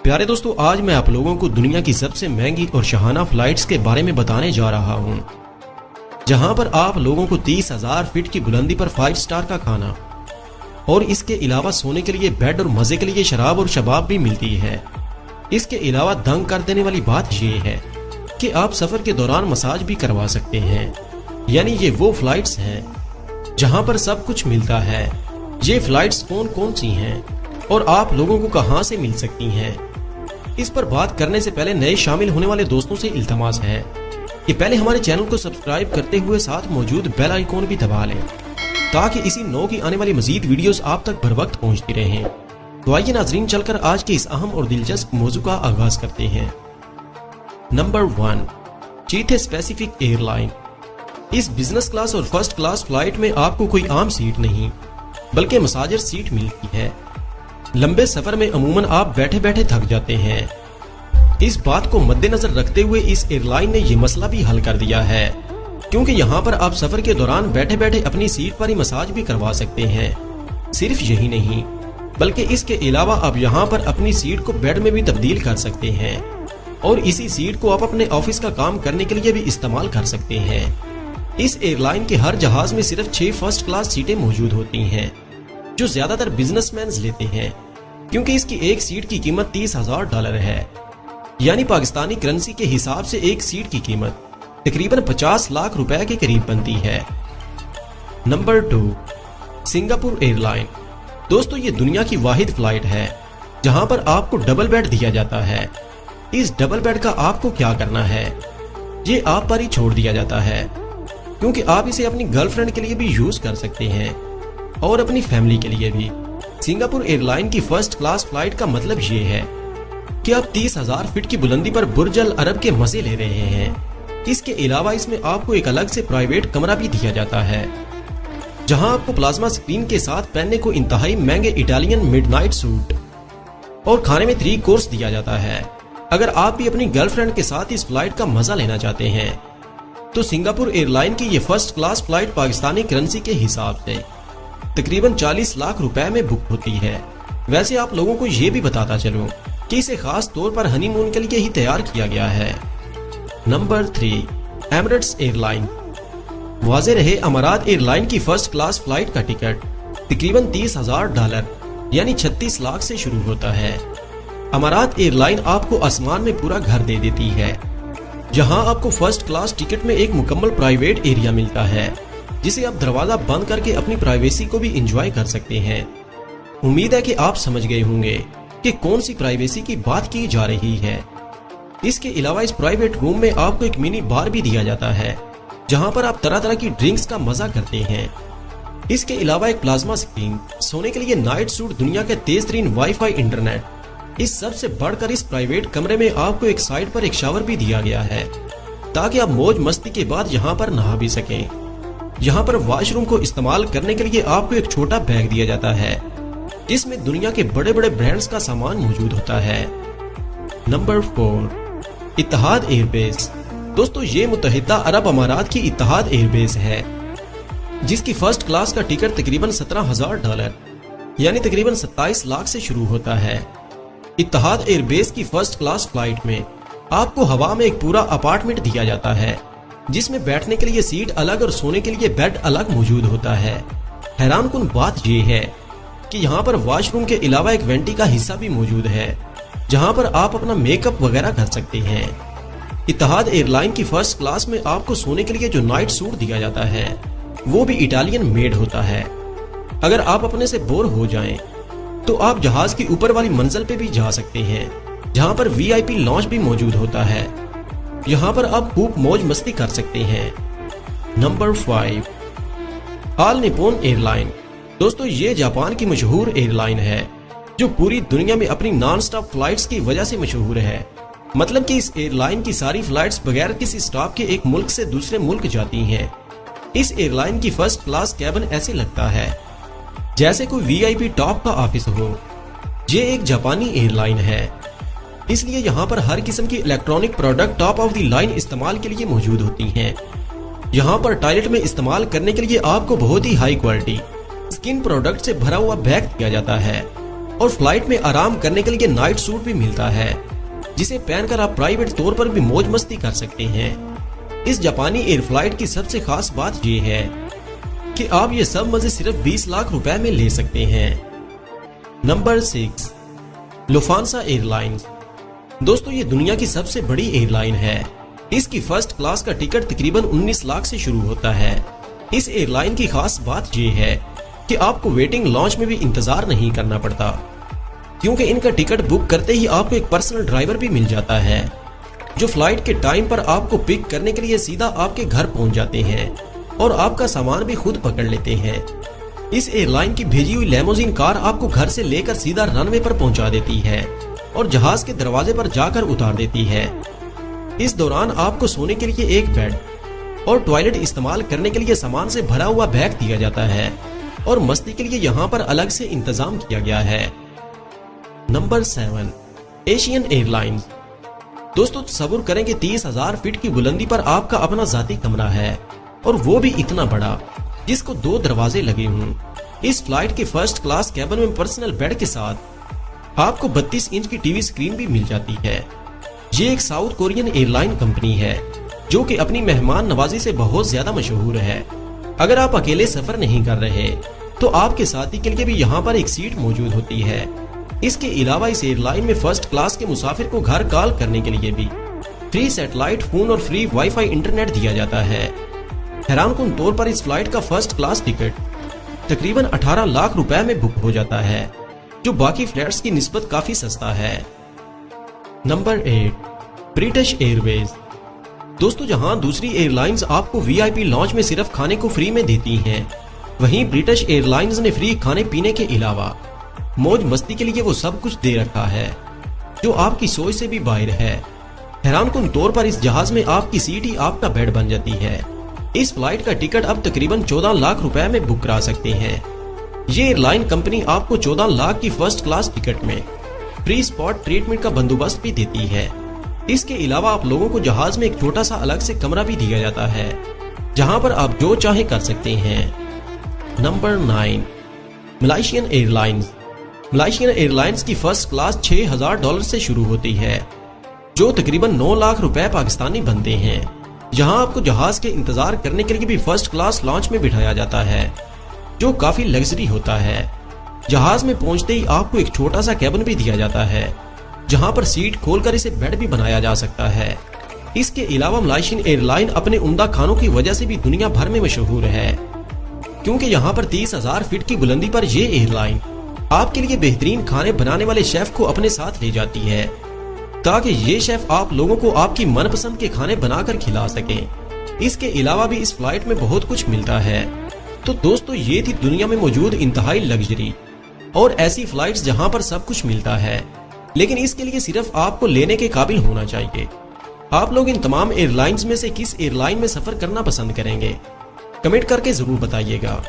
प्यारे दोस्तों, आज मैं आप लोगों को दुनिया की सबसे महंगी और शाहाना फ्लाइट्स के बारे में बताने जा रहा हूं, जहां पर आप लोगों को 30,000 फीट की बुलंदी पर 5 स्टार का खाना और इसके अलावा सोने के लिए बेड और मजे के लिए शराब और शबाब भी मिलती है। इसके अलावा दंग कर देने वाली बात यह है कि आप सफर के दौरान मसाज भी करवा सकते हैं। यानी ये वो फ्लाइट्स हैं जहां पर सब कुछ मिलता है। ये फ्लाइट्स कौन कौन सी हैं और आप लोगों को कहां से मिल सकती हैं, इस पर बात करने से पहले नए शामिल होने वाले दोस्तों से इल्तमास है कि पहले हमारे चैनल को सब्सक्राइब करते हुए साथ मौजूद बेल आइकॉन भी दबा लें, ताकि इसी नौ की आने वाली मजीद वीडियोस आप तक बर वक्त पहुंचती रहें। तो आइए नाजरीन, चलकर आज के इस अहम और दिलचस्प मौजू का आगाज करते हैं। Number 1, Cathay Pacific airline. इस बिजनेस क्लास और फर्स्ट क्लास फ्लाइट में आपको कोई आम सीट नहीं बल्कि मसाजर सीट मिलती है। लंबे सफर में अमूमन आप बैठे बैठे थक जाते हैं। इस बात को मद्देनजर रखते हुए इस एयरलाइन ने यह मसला भी हल कर दिया है, क्योंकि यहाँ पर आप सफर के दौरान बैठे बैठे अपनी सीट पर ही मसाज भी करवा सकते हैं। सिर्फ यही नहीं बल्कि इसके अलावा आप यहाँ पर अपनी सीट को बेड में भी तब्दील कर सकते हैं और इसी सीट को आप अपने ऑफिस का काम करने के लिए भी इस्तेमाल कर सकते हैं। इस एयरलाइन के हर जहाज में सिर्फ 6 फर्स्ट क्लास सीटें मौजूद होती हैं, जो ज्यादातर बिजनेसमैन लेते हैं, क्योंकि इसकी एक सीट की कीमत $30,000 है। यानी पाकिस्तानी करेंसी के हिसाब से एक सीट की कीमत तकरीबन 50 लाख रुपए के करीब बनती है। Number 2, Singapore airline. दोस्तों, ये दुनिया की वाहिद फ्लाइट है जहां पर आपको डबल बेड दिया जाता है। इस डबल बेड का आपको क्या करना है, ये आप पर ही छोड़ दिया जाता है, क्योंकि आप इसे अपनी गर्लफ्रेंड के लिए भी यूज कर सकते हैं और अपनी फैमिली के लिए भी। सिंगापुर एयरलाइन की फर्स्ट क्लास फ्लाइट का मतलब ये है कि आप 30,000 फीट की बुलंदी पर बुर्ज अल अरब के मजे ले रहे हैं। इसके अलावा इसमें आपको एक अलग से प्राइवेट कमरा भी दिया जाता है, जहां आपको प्लाज्मा स्क्रीन के साथ पहनने को इंतहाई महंगे इटालियन मिडनाइट सूट और खाने में 3 कोर्स दिया जाता है। अगर आप भी अपनी गर्लफ्रेंड के साथ इस फ्लाइट का मजा लेना चाहते हैं तो सिंगापुर एयरलाइन की ये first class flight Pakistani currency के हिसाब से तकरीबन 40 लाख रुपए में बुक होती है। वैसे आप लोगों को ये भी बताता चलूं कि इसे खास तौर पर हनीमून के लिए ही तैयार किया गया है। Number 3, Emirates airline. वाज़े रहे, अमारात एयरलाइन की फर्स्ट क्लास फ्लाइट का टिकट तकरीबन $30,000 यानी 36 लाख से शुरू होता है। अमारात एयरलाइन आपको आसमान में पूरा घर दे देती है, जहां आपको फर्स्ट क्लास टिकट में एक मुकम्मल प्राइवेट एरिया मिलता है, जिसे आप दरवाजा बंद करके अपनी प्राइवेसी को भी एंजॉय कर सकते हैं। उम्मीद है कि आप समझ गए होंगे कि कौन सी प्राइवेसी की बात की जा रही है। इसके अलावा इस प्राइवेट रूम में आपको एक मिनी बार भी दिया जाता है, जहां पर आप तरह तरह की ड्रिंक्स का मजा करते हैं। इसके अलावा एक प्लाज्मा स्क्रीन, सोने के लिए नाइट सूट, दुनिया के तेज तरीन वाईफाई, इंटरनेट। इस सब से बढ़कर इस प्राइवेट कमरे में आपको एक साइड पर एक शावर भी दिया गया है, ताकि आप मौज मस्ती के बाद यहाँ पर नहा भी सकें। यहाँ पर वॉशरूम को इस्तेमाल करने के लिए आपको एक छोटा बैग दिया जाता है, जिसमें दुनिया के बड़े बड़े ब्रांड्स का सामान मौजूद होता है। Number 4, Etihad airways. दोस्तों, ये मुत्तहिदा अरब अमारात की इत्तेहाद एयरबेस है, जिसकी फर्स्ट क्लास का टिकट तकरीबन $17,000 यानी तकरीबन 27 लाख से शुरू होता है। इत्तेहाद एयरबेस की फर्स्ट क्लास फ्लाइट में आपको हवा में एक पूरा अपार्टमेंट दिया जाता है, जिसमें बैठने के लिए सीट अलग और सोने के लिए बेड अलग मौजूद होता है। हैरानकुन बात यह है कि यहाँ पर वॉशरूम के अलावा एक वेंटी का हिस्सा भी मौजूद है, जहाँ पर आप अपना मेकअप वगैरह कर सकते हैं। इत्तेहाद एयरलाइन की फर्स्ट क्लास में आपको सोने के लिए जो नाइट सूट दिया जाता है, वो भी इटालियन मेड होता है। अगर आप अपने से बोर हो जाएं, तो आप जहाज की ऊपर वाली मंजिल पे भी जा सकते हैं, जहां पर VIP लॉन्च भी मौजूद होता है। यहां पर आप खूब मौज मस्ती कर सकते हैं। Number 5, all Nippon airline. दोस्तों, ये जापान की मशहूर एयरलाइन है, जो पूरी दुनिया में अपनी नॉन स्टॉप फ्लाइट्स की वजह से मशहूर है। मतलब कि इस एयरलाइन की सारी फ्लाइट्स बगैर किसी स्टॉप के एक मुल्क से दूसरे मुल्क जाती हैं। इस एयरलाइन की फर्स्ट क्लास कैबिन ऐसे लगता है जैसे कोई VIP टॉप का ऑफिस हो। ये एक जापानी एयरलाइन है, इसलिए यहाँ पर हर किस्म की electronic product top of the line इस्तेमाल के लिए मौजूद होती हैं। यहाँ पर टॉयलेट में इस्तेमाल करने के लिए आपको बहुत ही हाई क्वालिटी स्किन प्रोडक्ट से भरा हुआ बैग दिया जाता है, और फ्लाइट में आराम करने के लिए नाइट सूट भी मिलता है, जिसे पहनकर आप प्राइवेट तौर पर भी मौज मस्ती कर सकते हैं। इस जापानी एयर फ्लाइट की सबसे खास बात ये है कि आप ये सब मजे सिर्फ 20 लाख रुपए में ले सकते हैं। Number 6, Lufthansa airlines. दोस्तों, ये दुनिया की सबसे बड़ी एयरलाइन है। इसकी फर्स्ट क्लास का टिकट तकरीबन 19 लाख से शुरू होता है। इस एयरलाइन की खास बात ये है कि आपको वेटिंग लॉन्च में भी इंतजार नहीं करना पड़ता, क्योंकि इनका टिकट बुक करते ही आपको एक पर्सनल ड्राइवर भी मिल जाता है, जो फ्लाइट के टाइम पर आपको पिक करने के लिए सीधा आपके घर पहुंच जाते हैं और आपका सामान भी खुद पकड़ लेते हैं। इस एयरलाइन की भेजी हुई लिमोजिन कार आपको घर से लेकर सीधा रनवे पर पहुंचा देती है और जहाज के दरवाजे पर जाकर उतार देती है। इस दौरान आपको सोने के लिए एक बेड और टॉयलेट इस्तेमाल करने के लिए सामान से भरा हुआ बैग दिया जाता है और मस्ती के लिए यहाँ पर अलग से इंतजाम किया गया है। Number 7, Asian airlines. दोस्तों, तसव्वुर करें कि 30,000 फीट की बुलंदी पर आपका अपना जाती कमरा है, और वो भी इतना बड़ा जिसको 2 दरवाजे लगे हों। इस फ्लाइट के फर्स्ट क्लास कैबिन में पर्सनल बेड के साथ आपको 32 इंच की टीवी स्क्रीन भी मिल जाती है। ये एक साउथ कोरियन एयरलाइन कंपनी है जो कि अपनी मेहमान नवाजी से बहुत ज्यादा मशहूर है। अगर आप अकेले सफर नहीं कर रहे तो आपके साथी के लिए भी यहाँ पर एक सीट मौजूद होती है। इसके अलावा इस एयरलाइन में फर्स्ट क्लास के मुसाफिर को घर कॉल करने के लिए भी फ्री सैटेलाइट फोन और फ्री वाईफाई इंटरनेट दिया जाता है। हैरानकुन तौर पर इस फ्लाइट का फर्स्ट क्लास टिकट तकरीबन 18 लाख रुपए में बुक हो जाता है, जो बाकी फ्लाइट्स की निस्बत काफी सस्ता है। Number 8, British Airways. दोस्तों, जहां दूसरी एयरलाइंस आपको वीआईपी लॉन्च में सिर्फ खाने को फ्री में देती हैं, वहीं ब्रिटिश एयरलाइंस ने फ्री खाने पीने के अलावा मौज मस्ती के लिए वो सब कुछ दे रखा है जो आपकी सोच से भी बाहर है। हैरानकुन तौर पर इस जहाज में आपकी सीट ही आपका बेड बन जाती है। इस फ्लाइट का टिकट अब तकरीबन 14 लाख रुपए में बुक करा सकते हैं। ये एयरलाइन कंपनी आपको 14 लाख की फर्स्ट क्लास टिकट में फ्री स्पॉट ट्रीटमेंट का बंदोबस्त भी देती है। इसके अलावा आप लोगों को जहाज में एक छोटा सा अलग से कमरा भी दिया जाता है, जहां पर आप जो चाहे कर सकते हैं। Number 9, Malaysian airlines. Malaysian airlines की फर्स्ट क्लास $6,000 से शुरू होती है, जो तकरीबन 9 लाख रुपए पाकिस्तानी बनते हैं। जहां आपको जहाज के इंतजार करने के लिए भी फर्स्ट क्लास लॉन्च में बिठाया जाता है, जो काफी लग्जरी होता है। जहाज में पहुंचते ही आपको एक छोटा सा कैबिन भी दिया जाता है, जहां पर सीट खोलकर इसे बेड भी बनाया जा सकता है। इसके अलावा मलेशियन एयरलाइन अपने उम्दा खानों की वजह से भी दुनिया भर में मशहूर है, क्योंकि यहाँ पर 30,000 फीट की बुलंदी पर यह एयरलाइन आपके लिए बेहतरीन खाने बनाने वाले शेफ को अपने साथ ले जाती है, ताकि ये शेफ आप लोगों को आपकी मनपसंद के खाने बनाकर खिला सकें। इसके अलावा भी इस फ्लाइट में बहुत कुछ मिलता है। तो दोस्तों, ये थी दुनिया में मौजूद इंतहाई लग्जरी और ऐसी फ्लाइट्स जहां पर सब कुछ मिलता है, लेकिन इसके लिए सिर्फ आपको लेने के काबिल होना चाहिए। आप लोग इन तमाम एयरलाइंस में से किस एयरलाइन में सफर करना पसंद करेंगे? कमेंट करके जरूर बताइएगा।